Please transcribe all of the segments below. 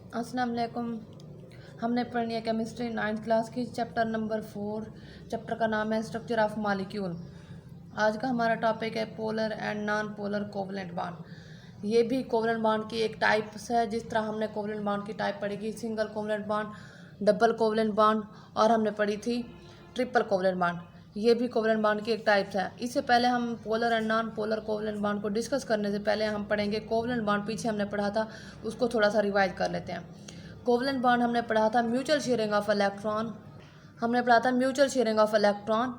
अस्सलाम वालेकुम। हमने पढ़नी है केमिस्ट्री 9th क्लास की चैप्टर नंबर 4। चैप्टर का नाम है स्ट्रक्चर ऑफ मॉलिक्यूल। आज का हमारा टॉपिक है polar and non polar covalent bond. ये भी कोवलेंट बॉन्ड की एक टाइप्स है। जिस तरह हमने कोवलेंट बॉन्ड की टाइप पढ़ी थी single covalent bond, double covalent bond और हमने पढ़ी थी ट्रिपल कोवलेंट बॉन्ड। ये भी कोवलेंट बॉन्ड की एक टाइप्स है। इससे पहले हम polar and non polar covalent bond को डिस्कस करने से पहले हम पढ़ेंगे कोवलेंट बॉन्ड। पीछे हमने पढ़ा था, उसको थोड़ा सा रिवाइज कर लेते हैं। कोवलेंट बॉन्ड हमने पढ़ा था म्यूचुअल शेयरिंग ऑफ इलेक्ट्रॉन। हमने पढ़ा था म्यूचुअल शेयरिंग ऑफ इलेक्ट्रॉन।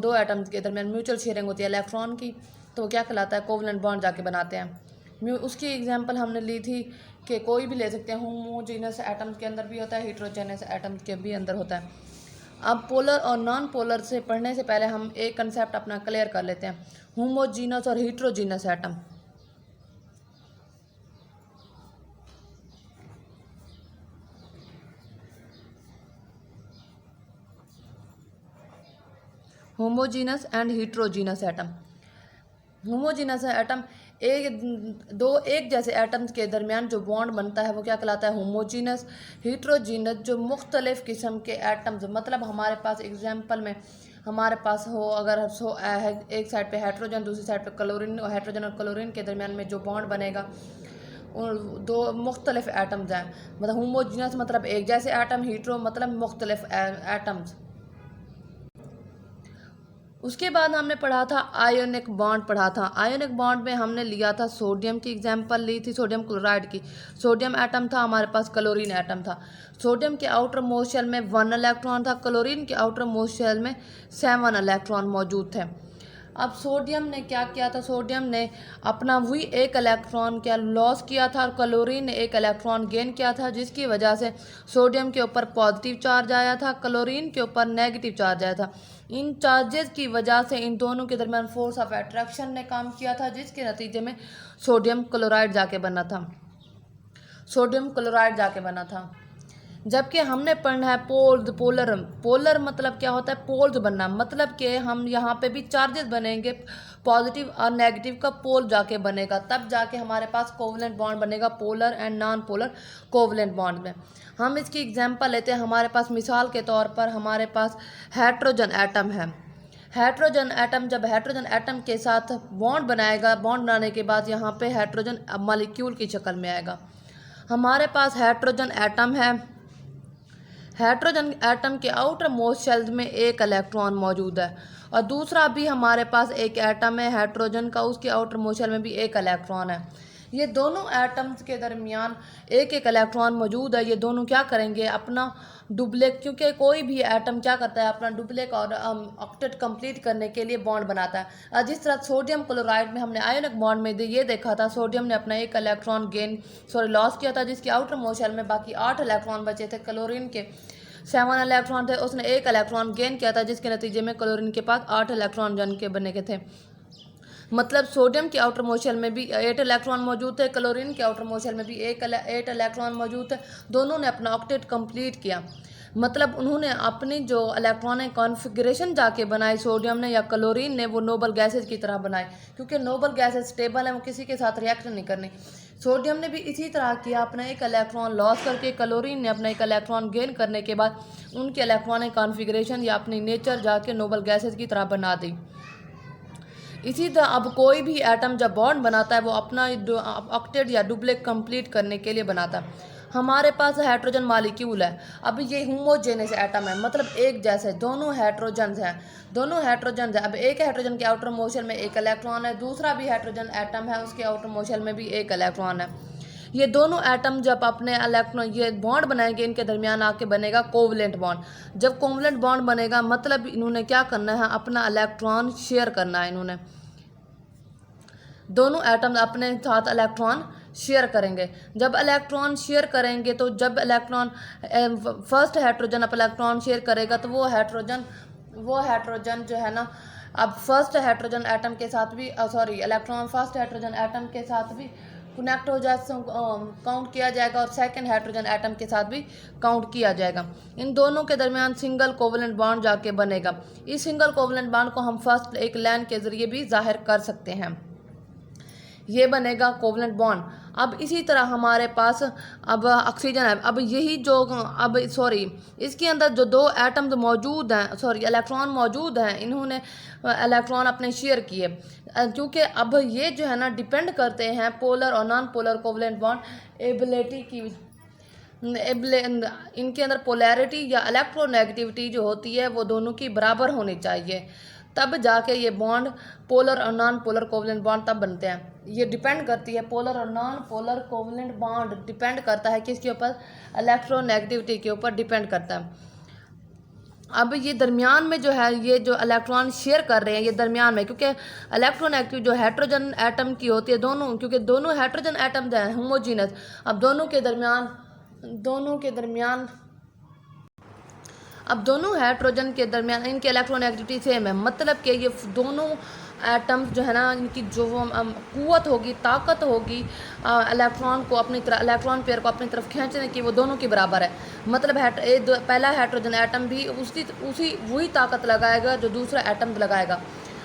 दो एटम्स के दरमियान म्यूचुअल शेयरिंग होती है इलेक्ट्रॉन की, तो क्या कहलाता है, कोवलेंट बॉन्ड जाके बनाते हैं। उसकी एग्जांपल हमने ली थी कि कोई भी ले सकते हैं, होमोजेनस एटम्स के अंदर भी होता है, हेट्रोजेनस एटम्स के भी अंदर होता है। अब पोलर और नॉन पोलर से पढ़ने से पहले हम एक कंसेप्ट अपना क्लियर कर लेते हैं, होमोजीनस और heterogeneous atom. Homogeneous and heterogeneous atom. Homogeneous atom एक जैसे एटम्स के दरमियान जो बॉन्ड बनता है वो क्या कहलाता है, होमोजीनस। हेट्रोजीनस जो मुख्तलिफ किस्म के एटम्स, मतलब हमारे पास एग्जांपल में हमारे पास हो, अगर एक साइड पे हाइड्रोजन, दूसरी साइड पे क्लोरीन, हाइड्रोजन और क्लोरीन के दरमियान में जो बॉन्ड बनेगा और दो मुख्तलिफ एटम्स हैं। मतलब होमोजीनस मतलब एक जैसे एटम, हीट्रो मतलब मुख्तलिफ एटम्स। उसके बाद हमने पढ़ा था आयोनिक बॉन्ड पढ़ा था। आयोनिक बॉन्ड में हमने लिया था सोडियम की एग्जांपल ली थी, सोडियम क्लोराइड की। सोडियम एटम था, हमारे पास क्लोरीन एटम था। सोडियम के आउटर मोस्ट शेल में 1 इलेक्ट्रॉन था, क्लोरीन के आउटर मोस्ट शेल में 7 इलेक्ट्रॉन मौजूद थे। अब सोडियम ने क्या किया था, सोडियम ने अपना वही एक इलेक्ट्रॉन क्या लॉस किया था और क्लोरीन ने एक इलेक्ट्रॉन गेन किया था, जिसकी वजह से सोडियम के ऊपर पॉजिटिव चार्ज आया था, क्लोरीन के ऊपर नेगेटिव चार्ज आया था। इन चार्जेस की वजह से इन दोनों के दरमियान फोर्स ऑफ अट्रैक्शन ने काम किया था, जिसके नतीजे में सोडियम क्लोराइड जाके बना था। सोडियम क्लोराइड जाके बना था। जबकि हमने पढ़ना है पोलर। पोलर मतलब क्या होता है, पोल्स बनना, मतलब कि हम यहाँ पे भी चार्जेस बनेंगे, पॉजिटिव और नेगेटिव का पोल जाके बनेगा, तब जाके हमारे पास कोवलेंट बॉन्ड बनेगा polar and non polar covalent bond में। हम इसकी एग्जांपल लेते हैं, हमारे पास मिसाल के तौर पर हमारे पास हाइड्रोजन एटम है। हाइड्रोजन एटम जब हाइड्रोजन एटम के साथ बॉन्ड बनाएगा, बॉन्ड बनाने के बाद यहाँ पे हाइड्रोजन मॉलिक्यूल की शक्ल में आएगा। हमारे पास हाइड्रोजन एटम है। हाइड्रोजन एटम के आउटर मोस्ट शेल में एक इलेक्ट्रॉन मौजूद है और दूसरा भी हमारे पास एक एटम है हाइड्रोजन का, उसके आउटर मोस्ट शेल में भी एक इलेक्ट्रॉन है। ये दोनों एटम्स के दरमियान एक एक इलेक्ट्रॉन मौजूद है। ये दोनों क्या करेंगे, अपना डुप्लेट, क्योंकि कोई भी एटम क्या करता है, अपना डुप्लेट और ऑक्टेट कंप्लीट करने के लिए बॉन्ड बनाता है। जिस तरह सोडियम क्लोराइड में हमने आयोनिक बॉन्ड में ये देखा था, सोडियम ने अपना एक इलेक्ट्रॉन लॉस किया था, जिसके आउटर मोस्ट शेल में बाकी 8 इलेक्ट्रॉन बचे थे। क्लोरीन के 7 इलेक्ट्रॉन थे, उसने एक इलेक्ट्रॉन गेन किया था, जिसके नतीजे में क्लोरीन के पास 8 इलेक्ट्रॉन जन के बने के थे। मतलब सोडियम के आउटर मोस्ट शेल में भी 8 इलेक्ट्रॉन मौजूद थे, क्लोरीन के आउटर मोस्ट शेल में भी 8 इलेक्ट्रॉन मौजूद थे। दोनों ने अपना ऑक्टेट कंप्लीट किया। मतलब उन्होंने अपनी जो इलेक्ट्रॉनिक कॉन्फ़िगरेशन जाके बनाई, सोडियम ने या क्लोरीन ने, वो नोबल गैसेज की तरह बनाए, क्योंकि नोबल गैसेज स्टेबल है, वो किसी के साथ रिएक्ट नहीं करनी। सोडियम ने भी इसी तरह किया, अपना एक इलेक्ट्रॉन लॉस करके, क्लोरीन ने अपना एक इलेक्ट्रॉन गेन करने के बाद उनके इलेक्ट्रॉनिक कॉन्फ़िगरेशन या अपनी नेचर जाके नोबल गैसेज की तरह बना दी। इसी तरह अब कोई भी एटम जब बॉन्ड बनाता है वो अपना ऑक्टेट या डुप्लेट कंप्लीट करने के लिए बनाता है। हमारे पास हाइड्रोजन मॉलिक्यूल है। अब ये होमोजेनस एटम है, मतलब एक जैसे दोनों हाइड्रोजन हैं, दोनों हाइड्रोजन है। अब एक हाइड्रोजन के आउटर मोस्ट शेल में एक इलेक्ट्रॉन है, दूसरा भी हाइड्रोजन एटम है, उसके आउटर मोस्ट शेल में भी एक इलेक्ट्रॉन है। ये दोनों एटम जब अपने इलेक्ट्रॉन ये बॉन्ड बनाएंगे, इनके दरमियान आके बनेगा कोवलेंट बॉन्ड। जब कोवलेंट बॉन्ड बनेगा मतलब इन्होंने क्या करना है, अपना इलेक्ट्रॉन शेयर करना है। इन्होंने दोनों एटम अपने साथ इलेक्ट्रॉन शेयर करेंगे। जब इलेक्ट्रॉन शेयर करेंगे तो जब इलेक्ट्रॉन फर्स्ट हाइड्रोजन अब इलेक्ट्रॉन शेयर करेगा तो वो हाइड्रोजन जो है ना, अब फर्स्ट हाइड्रोजन एटम के साथ भी इलेक्ट्रॉन फर्स्ट हाइड्रोजन एटम के साथ भी कनेक्ट हो जाए, काउंट किया जाएगा और सेकंड हाइड्रोजन एटम के साथ भी काउंट किया जाएगा। इन दोनों के दरमियान सिंगल कोवलेंट बॉन्ड जाके बनेगा। इस सिंगल कोवलेंट बॉन्ड को हम फर्स्ट एक लाइन के जरिए भी जाहिर कर सकते हैं। ये बनेगा कोवलेंट बॉन्ड। अब इसी तरह हमारे पास अब ऑक्सीजन है। अब यही जो अब सॉरी इसके अंदर जो दो एटम्स मौजूद हैं, सॉरी इलेक्ट्रॉन मौजूद हैं, इन्होंने इलेक्ट्रॉन अपने शेयर किए, क्योंकि अब ये जो है ना डिपेंड करते हैं पोलर और non polar covalent bond ability की। इनके अंदर पोलैरिटी या इलेक्ट्रोनेगेटिविटी जो होती है वो दोनों की बराबर होनी चाहिए, तब जाके ये बॉन्ड पोलर और नॉन पोलर कोवलेंट बॉन्ड तब बनते हैं। ये डिपेंड करती है, पोलर और non polar covalent bond depend करता है किसके ऊपर, इलेक्ट्रोनेगेटिविटी के ऊपर डिपेंड करता है। अब ये दरमियान में जो है ये जो इलेक्ट्रॉन शेयर कर रहे हैं ये दरमियान में, क्योंकि इलेक्ट्रोनेगेटिव जो हाइड्रोजन एटम की होती है दोनों, क्योंकि दोनों हाइड्रोजन एटम हैं होमोजीनस, अब दोनों के दरमियान अब दोनों हाइड्रोजन के दरमियान इनकी इलेक्ट्रोनेगेटिविटी सेम है। मतलब कि ये दोनों एटम्स जो है ना इनकी जो कुव्वत होगी, ताकत होगी इलेक्ट्रॉन को अपनी तरफ, इलेक्ट्रॉन पेयर को अपनी तरफ खींचने की, वो दोनों की बराबर है। मतलब पहला हाइड्रोजन एटम भी उसी वही ताकत लगाएगा जो दूसरा एटम लगाएगा।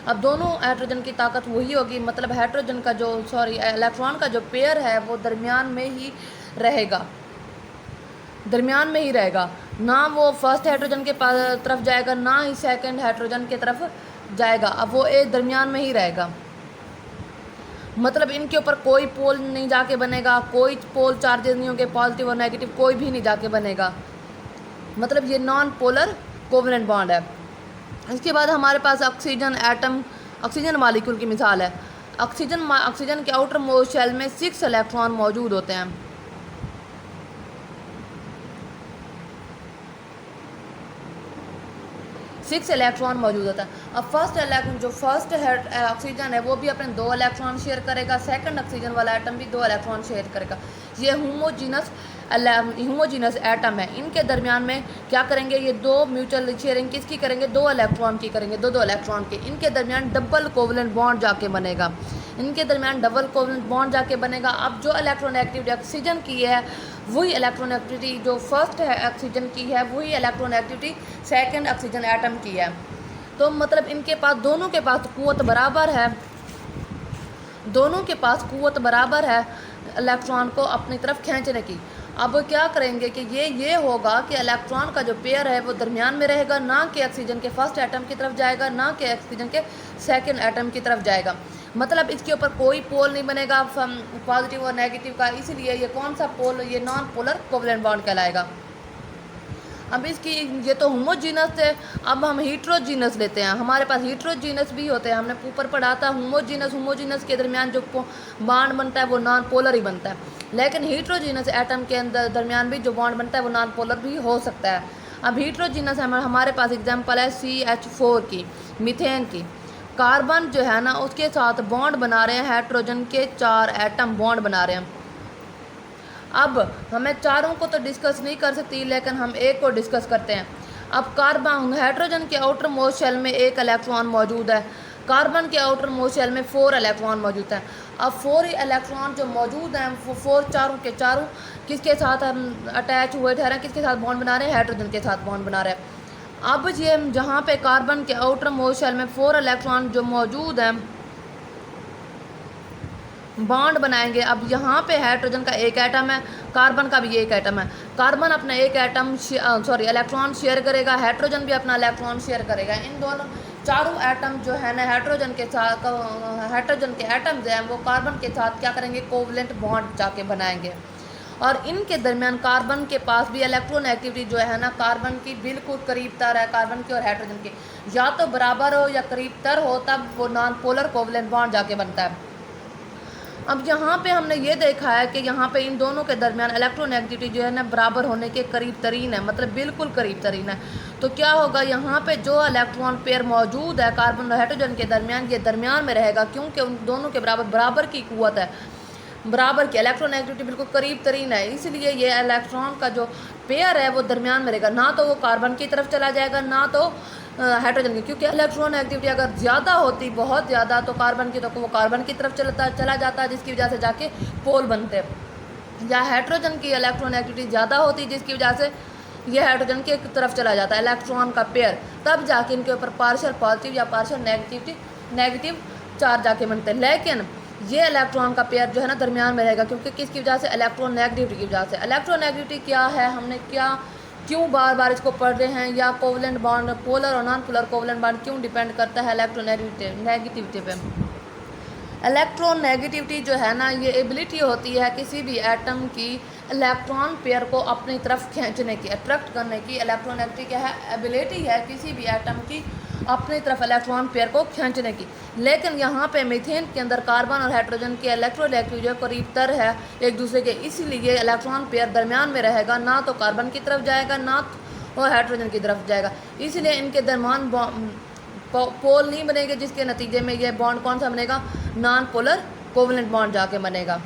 अब दोनों हाइड्रोजन की ताकत वही होगी, मतलब हाइड्रोजन का जो इलेक्ट्रॉन का जो पेयर है वो दरमियान में ही रहेगा, ना वो फर्स्ट हाइड्रोजन के तरफ जाएगा ना ही सेकंड हाइड्रोजन के तरफ जाएगा। अब वो एक दरमियान में ही रहेगा। मतलब इनके ऊपर कोई पोल नहीं जाके बनेगा, कोई पोल चार्जेस नहीं होंगे, पॉजिटिव और नेगेटिव कोई भी नहीं जाके बनेगा। मतलब ये नॉन पोलर कोवलेंट बॉन्ड है। इसके बाद हमारे पास ऑक्सीजन एटम, ऑक्सीजन मॉलिक्यूल की मिसाल है। ऑक्सीजन के आउटर मोस्ट शेल में 6 इलेक्ट्रॉन मौजूद होते हैं। 6 इलेक्ट्रॉन मौजूद होता है। अब फर्स्ट ऑक्सीजन है वो भी अपने 2 इलेक्ट्रॉन शेयर करेगा, सेकंड ऑक्सीजन वाला एटम भी 2 इलेक्ट्रॉन शेयर करेगा। ये होमोजीनस एटम है। इनके दरमियान में क्या करेंगे, ये 2 म्यूचुअल शेयरिंग किसकी करेंगे, 2 इलेक्ट्रॉन की करेंगे, 2 इलेक्ट्रॉन के। इनके दरमियान डबल कोवलेंट बॉन्ड जाके बनेगा, अब जो इलेक्ट्रोनेगेटिविटी ऑक्सीजन की है वही इलेक्ट्रोनेगेटिविटी जो फर्स्ट है ऑक्सीजन की है वही इलेक्ट्रोनेगेटिविटी सेकंड ऑक्सीजन एटम की है। तो मतलब इनके पास दोनों के पास कुव्वत बराबर है, इलेक्ट्रॉन को अपनी तरफ खींचने की। अब क्या करेंगे कि ये होगा कि इलेक्ट्रॉन का जो पेयर है वो दरमियान में रहेगा, ना कि ऑक्सीजन के फर्स्ट एटम की तरफ जाएगा, ना कि ऑक्सीजन के सेकंड एटम की तरफ जाएगा। मतलब इसके ऊपर कोई पोल नहीं बनेगा पॉजिटिव और नेगेटिव का, इसलिए ये कौन सा पोल, ये नॉन पोलर कोवलेंट बॉन्ड कहलाएगा। अब इसकी ये तो होमोजीनस है, अब हम हीट्रोजीनस लेते हैं। हमारे पास हीट्रोजीनस भी होते हैं, हमने ऊपर पढ़ा था। होमोजीनस के दरमियान जो बॉन्ड बनता है वो नॉन पोलर ही बनता है, लेकिन हीट्रोजीनस एटम के अंदर दरमियान भी जो बॉन्ड बनता है वो नॉन पोलर भी हो सकता है। अब हीट्रोजीनस हमारे पास एग्जाम्पल है CH4 की, मीथेन की। कार्बन जो है ना उसके साथ बॉन्ड बना रहे हैं, हाइड्रोजन के 4 एटम बॉन्ड बना रहे हैं। अब हमें चारों को तो डिस्कस नहीं कर सकती, लेकिन हम एक को डिस्कस करते हैं। अब हाइड्रोजन के आउटर मोस्ट शेल में 1 इलेक्ट्रॉन मौजूद है, कार्बन के आउटर मोस्ट शेल में 4 इलेक्ट्रॉन मौजूद हैं। अब 4 इलेक्ट्रॉन जो मौजूद हैं वो 4 चारों के चारों किसके साथ अटैच हुए ठहरे, किसके साथ बॉन्ड बना रहे हैं, हाइड्रोजन के साथ बॉन्ड बना रहे हैं। अब ये जहाँ पे कार्बन के आउटर मोस्ट शेल में 4 इलेक्ट्रॉन जो मौजूद हैं बॉन्ड बनाएंगे। अब यहाँ पे हाइड्रोजन का 1 एटम है, कार्बन का भी 1 एटम है। कार्बन अपना 1 इलेक्ट्रॉन शेयर करेगा, हाइड्रोजन भी अपना इलेक्ट्रॉन शेयर करेगा। इन दोनों चारों एटम जो है ना हाइड्रोजन के एटम्स हैं वो कार्बन के साथ क्या करेंगे, कोवलेंट बॉन्ड जाके बनाएंगे। और इनके दरमियान कार्बन के पास भी इलेक्ट्रोनेगेटिविटी जो है ना कार्बन की बिल्कुल करीब तर है, कार्बन की और हाइड्रोजन की या तो बराबर हो या करीब तर हो, तब वो नॉन पोलर कोवलेंट बॉन्ड जाके बनता है। अब यहाँ पे हमने ये देखा है कि यहाँ पे इन दोनों के दरमियान इलेक्ट्रोनेगेटिविटी जो है ना बराबर होने के करीब तरीन है, मतलब बिल्कुल करीब तरीन है। तो क्या होगा, यहाँ पे जो इलेक्ट्रॉन पेयर मौजूद है कार्बन और हाइड्रोजन के दरमियान, ये दरमियान में रहेगा, क्योंकि उन दोनों के बराबर की कुव्वत है, बराबर की इलेक्ट्रोनेगेटिविटी बिल्कुल करीब तरीन है। इसलिए ये इलेक्ट्रॉन का जो पेयर है वो दरमियान में रहेगा, ना तो वो कार्बन की तरफ चला जाएगा ना तो हाइड्रोजन की, क्योंकि इलेक्ट्रोनेगेटिविटी अगर ज़्यादा होती, बहुत ज़्यादा, तो कार्बन की, तो वो कार्बन की तरफ चला जाता है, जिसकी वजह से जाके पोल बनते हैं। या हाइड्रोजन की इलेक्ट्रोनेगेटिविटी ज़्यादा होती, जिसकी वजह से ये हाइड्रोजन की तरफ चला जाता है इलेक्ट्रॉन का पेयर, तब जाके इनके ऊपर पार्शियल पॉजिटिव या पार्शियल नेगेटिव चार्ज जाके बनते हैं। लेकिन ये इलेक्ट्रॉन का पेयर जो है ना दरमियान में रहेगा, क्योंकि किसकी वजह से, इलेक्ट्रोनेगेटिविटी की वजह से। इलेक्ट्रोनेगेटिविटी क्या है, हमने क्यों बार बार इसको पढ़ रहे हैं, या कोवलेंट बॉन्ड, पोलर और नॉन पोलर कोवलेंट बॉन्ड क्यों डिपेंड करता है इलेक्ट्रोनेगेटिविटी पे। इलेक्ट्रोनेगेटिविटी जो है ना, ये एबिलिटी होती है किसी भी एटम की इलेक्ट्रॉन पेयर को अपनी तरफ खींचने की, अट्रैक्ट करने की। इलेक्ट्रोनेगेटिविटी क्या है, एबिलिटी है किसी भी एटम की अपनी तरफ इलेक्ट्रॉन पेयर को खींचने की। लेकिन यहाँ पे मीथेन के अंदर कार्बन और हाइड्रोजन की इलेक्ट्रोनेगेटिविटी करीब तर है एक दूसरे के, इसीलिए इलेक्ट्रॉन पेयर दरमियान में रहेगा, ना तो कार्बन की तरफ जाएगा ना तो हाइड्रोजन की तरफ जाएगा। इसलिए इनके दरमियान पोल नहीं बनेंगे, जिसके नतीजे में ये बॉन्ड कौन सा बनेगा, नॉन पोलर कोवलेंट बॉन्ड जाके बनेगा।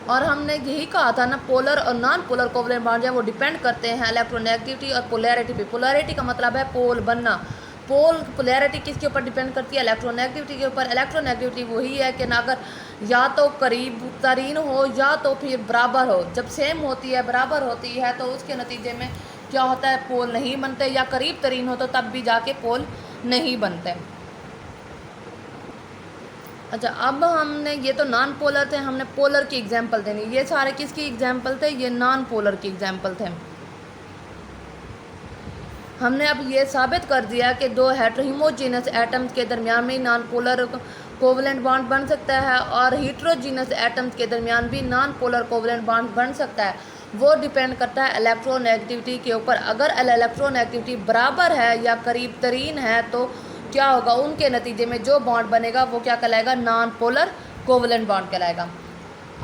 और हमने यही कहा था ना, पोलर और नॉन पोलर कोवलेंट बॉन्ड जो है वो डिपेंड करते हैं इलेक्ट्रोनेगेटिविटी और पोलैरिटी पे। पोलैरिटी का मतलब है पोल बनना। पोलैरिटी किसके ऊपर डिपेंड करती है, इलेक्ट्रोनेगेटिविटी के ऊपर। इलेक्ट्रोनेगेटिविटी वही है कि ना अगर या तो करीब तरीन हो या तो फिर बराबर हो। जब सेम होती है, बराबर होती है, तो उसके नतीजे में क्या होता है, पोल नहीं बनते, या करीब तरीन हो तो तब भी जाके पोल नहीं बनते। अच्छा, अब हमने ये तो नॉन पोलर थे, हमने पोलर की एग्जांपल देनी। ये सारे किसकी एग्जांपल थे, ये नॉन पोलर की एग्जांपल थे। हमने अब ये साबित कर दिया कि दो हेटेरोजीनस एटम्स के दरमियान में नॉन पोलर कोवलेंट बॉन्ड बन सकता है, और हीटेरोजीनस एटम्स के दरमियान भी नॉन पोलर कोवलेंट बॉन्ड बन सकता है। वो डिपेंड करता है इलेक्ट्रोनेगेटिविटी के ऊपर। अगर इलेक्ट्रोनेगेटिविटी बराबर है या करीब तरीन है तो क्या होगा, उनके नतीजे में जो बॉन्ड बनेगा वो क्या कहलाएगा, नॉन पोलर कोवलेंट बॉन्ड कहलाएगा।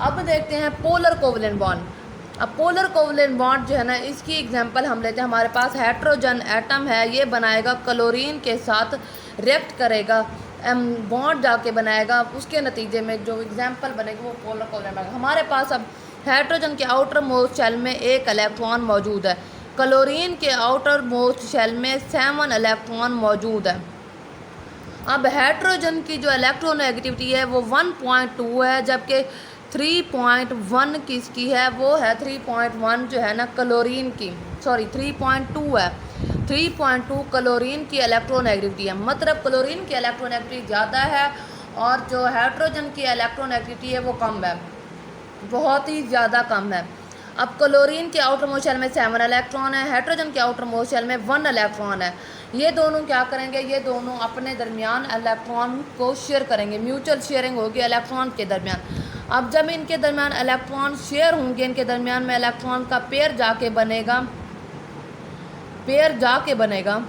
अब देखते हैं पोलर कोवलेंट बॉन्ड। अब पोलर कोवलेंट बॉन्ड जो है ना, इसकी एग्जांपल हम लेते हैं। हमारे पास हाइड्रोजन एटम है, ये बनाएगा क्लोरीन के साथ रिएक्ट करेगा, बॉन्ड जाके बनाएगा, उसके नतीजे में जो एग्जांपल बनेगा वो पोलर कोवलेंट बनेगा। हमारे पास अब हाइड्रोजन के आउटर मोस्ट शेल में एक इलेक्ट्रॉन मौजूद है, क्लोरीन के आउटर मोस्ट शेल में 7 इलेक्ट्रॉन मौजूद है। अब हाइड्रोजन की जो इलेक्ट्रोनेगेटिविटी है वो 1.2 है, जबकि 3.1 किसकी है, वो है 3.1 जो है ना क्लोरीन की, सॉरी 3.2 है। 3.2 क्लोरीन की इलेक्ट्रोनेगेटिविटी है, मतलब क्लोरीन की इलेक्ट्रोनेगेटिविटी ज़्यादा है और जो हाइड्रोजन की इलेक्ट्रोनेगेटिविटी है वो कम है, बहुत ही ज़्यादा कम है। अब क्लोरीन के आउटर मोस्ट शेल में 7 इलेक्ट्रॉन है, हाइड्रोजन के आउटर मोस्ट शेल में 1 इलेक्ट्रॉन है। ये दोनों क्या करेंगे, ये दोनों अपने दरमियान इलेक्ट्रॉन को शेयर करेंगे, म्यूचुअल शेयरिंग होगी इलेक्ट्रॉन के दरमियान। अब जब इनके दरमियान इलेक्ट्रॉन शेयर होंगे, इनके दरमियान में इलेक्ट्रॉन का पेयर जाके बनेगा।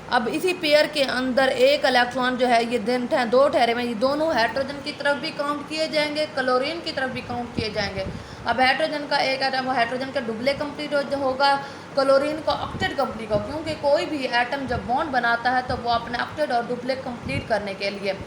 अब इसी पेयर के अंदर एक इलेक्ट्रॉन जो है, ये दो ठहरे में, ये दोनों हाइड्रोजन की तरफ भी काउंट किए जाएंगे, क्लोरीन की तरफ भी काउंट किए जाएंगे। अब हाइड्रोजन का एक एटम हाइड्रोजन का डुप्ले कंप्लीट होगा, क्लोरीन का ऑक्टेट कंप्लीट होगा, क्योंकि कोई भी एटम जब बॉन्ड बनाता है तो वो अपने ऑक्टेट और डुप्ले कंप्लीट करने के लिए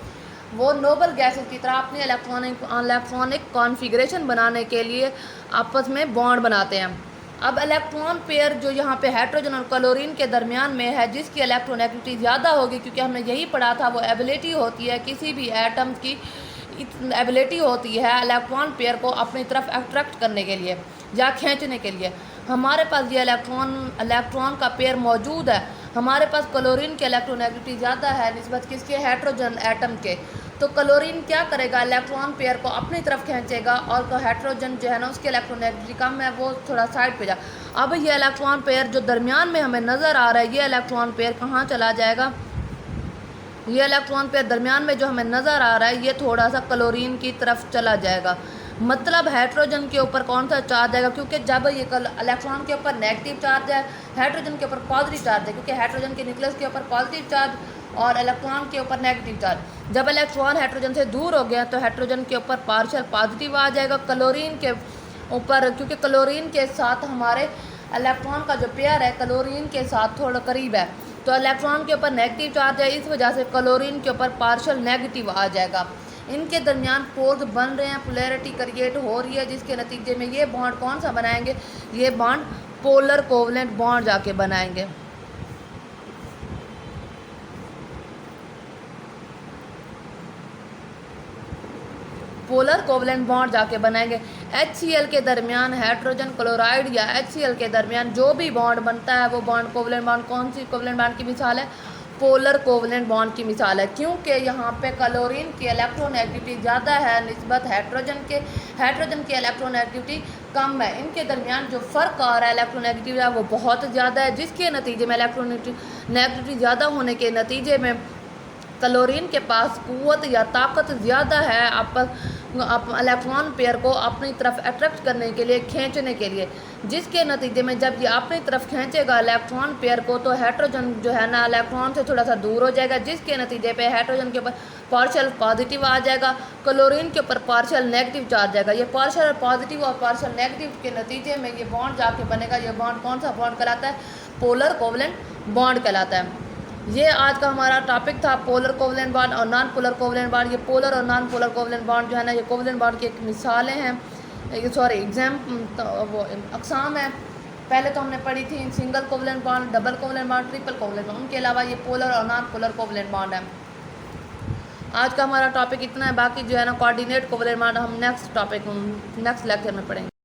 वो नोबल गैसेस की तरह अपनी इलेक्ट्रॉनिक कॉन्फ़िगरेशन बनाने के लिए आपस में बॉन्ड बनाते हैं। अब इलेक्ट्रॉन पेयर जो यहाँ पे हाइड्रोजन और क्लोरीन के दरमियान में है, जिसकी इलेक्ट्रोनेगेटिविटी ज़्यादा होगी, क्योंकि हमने यही पढ़ा था, वो एबिलिटी होती है किसी भी एटम की, एबिलिटी होती है इलेक्ट्रॉन पेयर को अपनी तरफ अट्रैक्ट करने के लिए या खींचने के लिए। हमारे पास ये इलेक्ट्रॉन का पेयर मौजूद है। हमारे पास क्लोरीन की इलेक्ट्रोनेगेटिविटी ज़्यादा है निस्बत किसके, हाइड्रोजन एटम के। तो क्लोरीन क्या करेगा, इलेक्ट्रॉन पेयर को अपनी तरफ खींचेगा, और हाइड्रोजन जो है ना उसकी इलेक्ट्रोनेगेटिविटी कम है, वो थोड़ा साइड पे जा। अब ये इलेक्ट्रॉन पेयर जो दरमियान में हमें नज़र आ रहा है, ये इलेक्ट्रॉन पेयर कहाँ चला जाएगा, ये इलेक्ट्रॉन पेयर दरमियान में जो हमें नज़र आ रहा है ये थोड़ा सा क्लोरीन की तरफ चला जाएगा। मतलब हाइड्रोजन के ऊपर कौन सा चार्ज आएगा, क्योंकि जब ये इलेक्ट्रॉन के ऊपर नेगेटिव चार्ज है, हाइड्रोजन के ऊपर पॉजिटिव चार्ज है, क्योंकि हाइड्रोजन के न्यूक्लियस के ऊपर पॉजिटिव चार्ज और इलेक्ट्रॉन के ऊपर नेगेटिव चार्ज। जब इलेक्ट्रॉन हाइड्रोजन से दूर हो गया तो हाइड्रोजन के ऊपर पार्शियल पॉजिटिव आ जाएगा, क्लोरीन के ऊपर, क्योंकि क्लोरीन के साथ हमारे इलेक्ट्रॉन का जो पेयर है क्लोरीन के साथ थोड़ा करीब है, तो इलेक्ट्रॉन के ऊपर नेगेटिव चार्ज है, इस वजह से क्लोरीन के ऊपर पार्शियल नेगेटिव आ जाएगा। इनके दरमियान पोल्स बन रहे हैं, पोलैरिटी क्रिएट हो रही है, जिसके नतीजे में ये बॉन्ड कौन सा बनाएंगे, ये बॉन्ड पोलर कोवलेंट बॉन्ड जाके बनाएंगे। पोलर कोवलेंट बॉन्ड जाके बनाएंगे। HCl के दरमियान हाइड्रोजन क्लोराइड या HCl के दरमियान जो भी बॉन्ड बनता है वो बॉन्ड कोवलेंट बॉन्ड, कौन सी कोवलेंट बॉन्ड की मिसाल है, पोलर कोवलेंट बॉन्ड की मिसाल है, क्योंकि यहाँ पे क्लोरीन की इलेक्ट्रोनेगेटिविटी ज़्यादा है निस्बत हाइड्रोजन की इलेक्ट्रोनेगेटिविटी कम है। इनके दरमियान जो फ़र्क आ रहा है इलेक्ट्रोनेगेटिविटी है वो बहुत ज़्यादा है, जिसके नतीजे में इलेक्ट्रोनेगेटिविटी ज़्यादा होने के नतीजे में क्लोरीन के पास कुव्वत या ताकत ज़्यादा है इलेक्ट्रॉन पेयर को अपनी तरफ अट्रैक्ट करने के लिए, खींचने के लिए, जिसके नतीजे में जब ये अपनी तरफ खींचेगा इलेक्ट्रॉन पेयर को तो हाइड्रोजन जो है ना इलेक्ट्रॉन से थोड़ा सा दूर हो जाएगा, जिसके नतीजे पे हाइड्रोजन के ऊपर पार्शियल पॉजिटिव आ जाएगा, क्लोरीन के ऊपर पार्शियल नेगेटिव चार्ज आएगा। ये पार्शियल पॉजिटिव और पार्शियल नेगेटिव के नतीजे में ये बॉन्ड जाके बनेगा। ये बॉन्ड कौन सा बॉन्ड कहलाता है? पोलर कोवलेंट बॉन्ड कहलाता है। ये आज का हमारा टॉपिक था, पोलर कोवलेंट बॉन्ड और नॉन पोलर कोवलेंट बॉन्ड। ये पोलर और नॉन पोलर कोवलेंट बॉन्ड जो है ना, ये कोवलेंट बॉन्ड की एक मिसालें हैं, वो अक़साम है। पहले तो हमने पढ़ी थी single covalent bond, double covalent bond, triple covalent bond. उनके अलावा ये पोलर और नॉन पोलर कोवलेंट बॉन्ड है। आज का हमारा टॉपिक इतना है, बाकी जो है ना कोऑर्डिनेट कोवलेंट बॉन्ड हम नेक्स्ट लेक्चर में पढ़ेंगे।